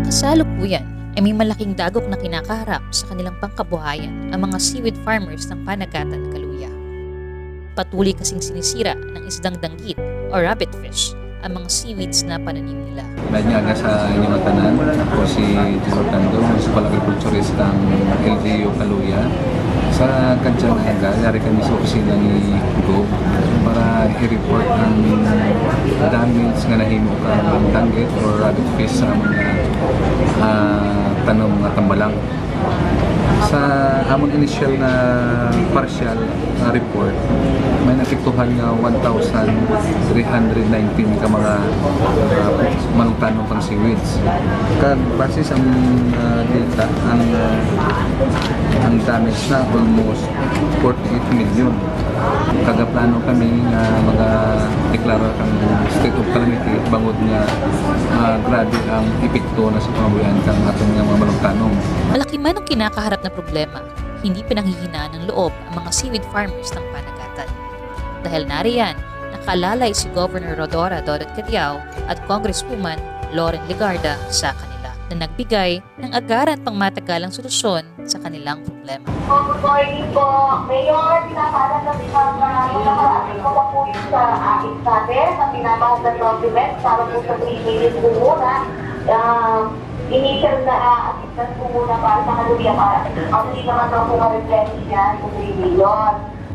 Kasalukuyan ay may malaking dagok na kinakaharap sa kanilang pangkabuhayan ang mga seaweed farmers ng Panagatan, Kaluya. Patuloy kasing sinisira ng isdang danggit o rabbit fish ang mga seaweeds na pananim nila. Nanyaga sa inyong tanan, ako si Tito Tando, Municipal Agriculturist ng LGU Kaluya. Sa Kansanaga, yari kami sa opisina ni Go para i-report ang damage nga nahimo ng danggit or rabbit fish sa mga tanong nga tambalang. Sa amon initial na partial report, may napiktuhan nga 1,319 ka mga manungtanong pang seaweeds. Kag basis ang data, ang damage na almost 48 million. Kagaplano kami nga deklara kang state of calamity bangod nga grabe ang epekto na sa pamabuyan kang atong mga manungtanong. Malaki man ang kinakaharap na problema, hindi pinanghihinaan ng loob ang mga seaweed farmers ng Panagatan. Dahil nariyan, nakalalay si Governor Rodora Dodot Cadiao at Congresswoman Loren Legarda sa kanila na nagbigay ng agaran pang matagalang solusyon sa kanilang problema. Good morning po, Mayor. Pinapala na pinapalapit ko pa po yung sa aking natin na pinapahal na document para po sa 3 million po muna. Initial na assistance po muna para sa Kaluya para hindi naman daw po ma-replenish yan sa 3 million.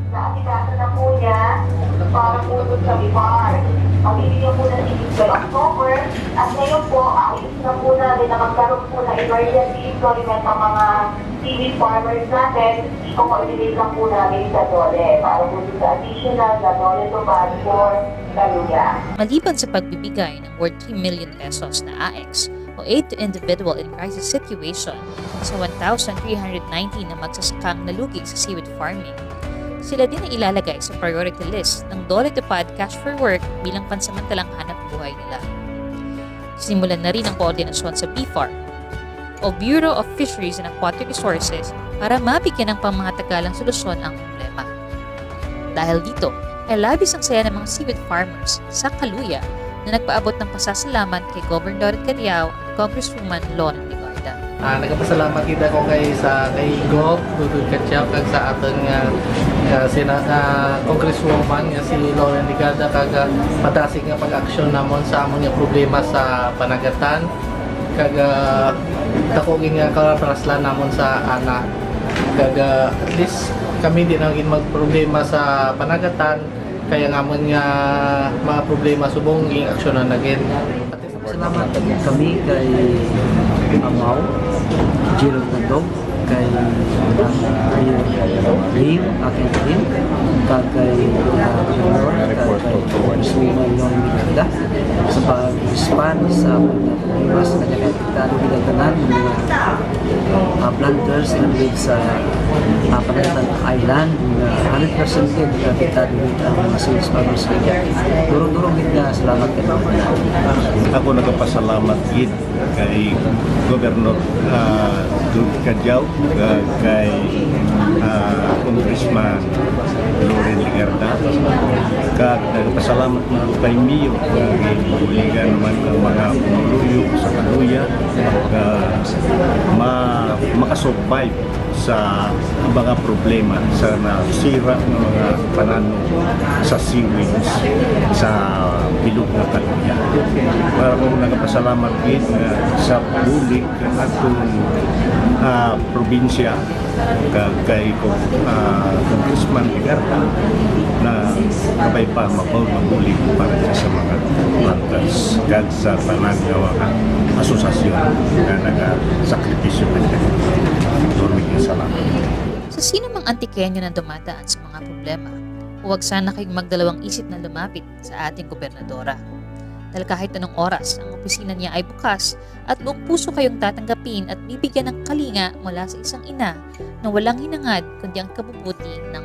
Naasikaso na po niya para po sa BIPAR. Pabibigyan po na si October at ngayon po, ayos na po na rin na magkaroon po na emergency employment ng mga seaweed farmers natin. I-coordinate lang po namin sa DOLE para po sa additional na DOLE to bad for Kaluya. Maliban sa pagbibigay ng worth 3 million pesos na AX o aid to individual in crisis situation sa 1,319 na magsasakang nalugi sa seaweed farming, sila din ay ilalagay sa priority list ng DOLE to PAD Cash for Work bilang pansamantalang hanap buhay nila. Simulan na rin ang koordinasyon sa BFAR o Bureau of Fisheries and Aquatic Resources para mabigyan ng pangmatagalang solusyon ang problema. Dahil dito, ay labis ang saya ng mga seaweed farmers sa Kaluya na nagpaabot ng pasasalamat kay Governor Cadiao at Congresswoman Loren Legarda. Nagpasalamat kita ko kay Gov, Dudut Cadiao, kag sa aton nga Congresswoman nga si Loren Legarda kag patasig nga pag-aksyon namon sa amon nga problema sa Panagatan kag takogin nga karaslan namon sa ana kag at least kami din ang magproblema sa Panagatan kaya ngamon nga mga problema subong ging aksyonan again. Salamat kami kay Amaw, Jiro Tandog, kay Lim, aking team, kay Governor, kay Suman Yon Biganda, sa pag-respond sa mas na kanyang bigatanan ng mga planters na live sa Panagatan Island na 100% din kapitado dito ang mga sales farmers nila. Durong-durong din salamat kay mga. Ako nagpasalamat gid kay Governor Dudut Cadiao, kay Congressman Loren Legarda, kag nagpasalamat mo kay Mio kay buligan naman ng mga pumuluyo sa Kaluya makasurvive sa mga problema sa nasira ng mga panano sa seaweeds sa bilog na Kaluya. Para kung nagpasalamat din sa bulig atong probinsya kay Congressman Legarda na kabay pa mabulig para sa mga planters kag sa tanan nga asosasyon na nagasakripisyo nila. Salamat. Sa sino mang Antiqueño na dumadaan sa mga problema, huwag sana kayong magdalawang isip na lumapit sa ating gobernadora. Dahil kahit anong oras, ang opisina niya ay bukas at buong puso kayong tatanggapin at bibigyan ng kalinga mula sa isang ina na walang hinangad kundi ang kabubuti ng